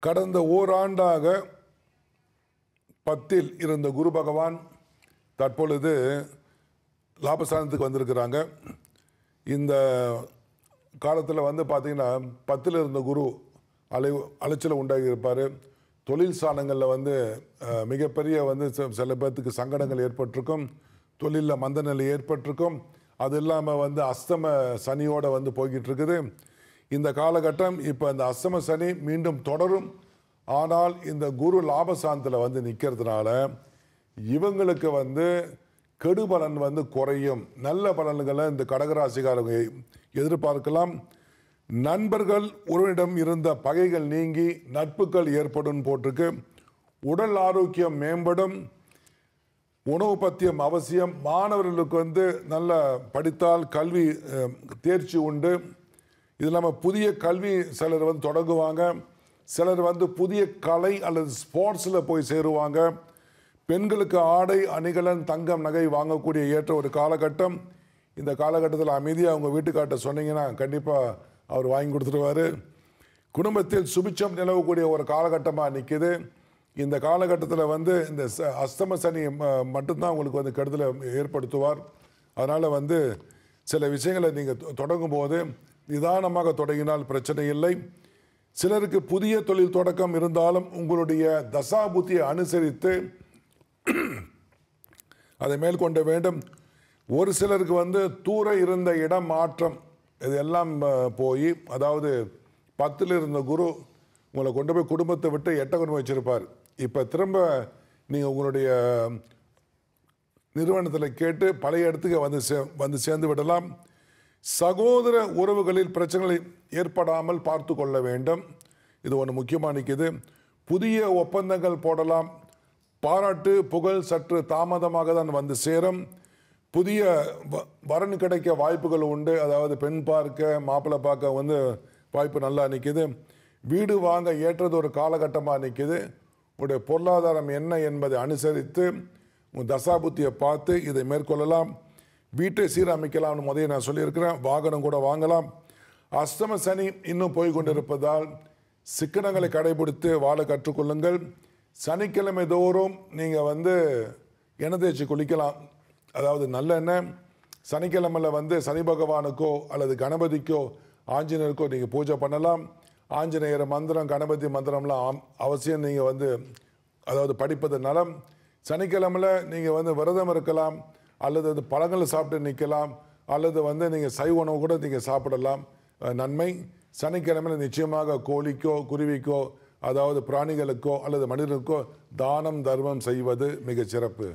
கடந்த ஓராண்டாக 10ல் இருந்த குரு பகவான் தற்பொழுது லாபஸ்தானத்துக்கு வந்திருக்கிறாங்க. இந்த காலத்தில் பார்த்தீங்கன்னா 10ல் இருந்த குரு அலைச்சலை உண்டாகி இருப்பார். தொழில் ஸ்தானங்களில் மிகப்பெரிய சில பேர்த்துக்கு சங்கடங்கள் ஏற்பட்டிருக்கும், தொழிலில் மந்த நிலை ஏற்பட்டிருக்கும். அது இல்லாமல் அஸ்தம சனியோடு போய்கிட்டு இருக்குது இந்த காலகட்டம். இப்போ இந்த அஸ்தம சனி மீண்டும் தொடரும். ஆனால் இந்த குரு லாபஸ்தானத்தில் நிற்கிறதுனால இவங்களுக்கு கெடுபலன் குறையும். நல்ல பலன்களை இந்த கடகராசிக்காரங்க எதிர்பார்க்கலாம். நண்பர்கள் ஒருவரிடம் இருந்த பகைகள் நீங்கி நட்புகள் ஏற்படும் போட்டிருக்கு. உடல் ஆரோக்கியம் மேம்படும். உணவு பத்தியம் அவசியம். மாணவர்களுக்கு நல்ல படித்தால் கல்வி தேர்ச்சி உண்டு. இது இல்லாமல் புதிய கல்வி சிலர் தொடங்குவாங்க. சிலர் புதிய கலை அல்லது ஸ்போர்ட்ஸில் போய் சேருவாங்க. பெண்களுக்கு ஆடை அணிகலன் தங்கம் நகை வாங்கக்கூடிய ஏற்ற ஒரு காலகட்டம். இந்த காலகட்டத்தில் அமைதியாக அவங்க வீட்டுக்கார்ட்ட சொன்னீங்கன்னா கண்டிப்பாக அவர் வாங்கி கொடுத்துருவார். குடும்பத்தில் சுபிட்சம் நிலவக்கூடிய ஒரு காலகட்டமாக நிற்கிது. இந்த காலகட்டத்தில் இந்த அஸ்தம சனி மட்டும்தான் உங்களுக்கு கெடுதலை ஏற்படுத்துவார். அதனால் சில விஷயங்களை நீங்கள் தொடங்கும் போது நிதானமாக தொடங்கினால் பிரச்சனை இல்லை. சிலருக்கு புதிய தொழில் தொடக்கம் இருந்தாலும் உங்களுடைய தசாபுத்தியை அனுசரித்து அதை மேற்கொள்ள வேண்டும். ஒரு சிலருக்கு தூர இருந்த இடம் மாற்றம் இதெல்லாம் போய், அதாவது 10ல் இருந்த குரு உங்களை கொண்டு போய் குடும்பத்தை விட்டு 8 கொண்டு போய் வச்சிருப்பார். இப்போ திரும்ப நீங்கள் உங்களுடைய நிறுவனத்தில் கேட்டு பழைய இடத்துக்கு சேர்ந்து விடலாம். சகோதர உறவுகளில் பிரச்சனைகள் ஏற்படாமல் பார்த்து கொள்ள வேண்டும். இது ஒன்று முக்கியமாக நிற்கிது. புதிய ஒப்பந்தங்கள் போடலாம். பாராட்டு புகழ் சற்று தாமதமாக தான் சேரும். புதிய வரன் கிடைக்க வாய்ப்புகள் உண்டு. அதாவது பெண் பார்க்க மாப்பிள்ளை பார்க்க வாய்ப்பு நல்லா நிற்கிது. வீடு வாங்க ஏற்றது ஒரு காலகட்டமாக நிற்கிது. உங்களுடைய பொருளாதாரம் என்ன என்பதை அனுசரித்து உங்கள் தசாபுத்தியை பார்த்து இதை மேற்கொள்ளலாம். வீட்டை சீரமைக்கலாம்னு முதல்ல நான் சொல்லியிருக்கிறேன். வாகனம் கூட வாங்கலாம். அஸ்தம சனி இன்னும் போய் கொண்டிருப்பதால் சிக்கனங்களை கடைபிடித்து வாழ கற்றுக்கொள்ளுங்கள். சனிக்கிழமை தோறும் நீங்கள் எண்ணெய் தேய்ச்சி குளிக்கலாம். அதாவது நல்லெண்ணெய். சனிக்கிழமையில் சனி பகவானுக்கோ அல்லது கணபதிக்கோ ஆஞ்சநேயருக்கோ நீங்கள் பூஜை பண்ணலாம். ஆஞ்சநேயர் மந்திரம் கணபதி மந்திரம்லாம் அவசியம் நீங்கள் அதாவது படிப்பது நலம். சனிக்கிழமையில் நீங்கள் விரதம் இருக்கலாம், அல்லது பழங்களை சாப்பிட்டு நிற்கலாம், அல்லது நீங்கள் சைவ உணவு கூட நீங்கள் சாப்பிடலாம். நன்மை. சனிக்கிழமையில் நிச்சயமாக கோழிக்கோ குருவிக்கோ அதாவது பிராணிகளுக்கோ அல்லது மனிதர்களுக்கோ தானம் தர்மம் செய்வது மிகச் சிறப்பு.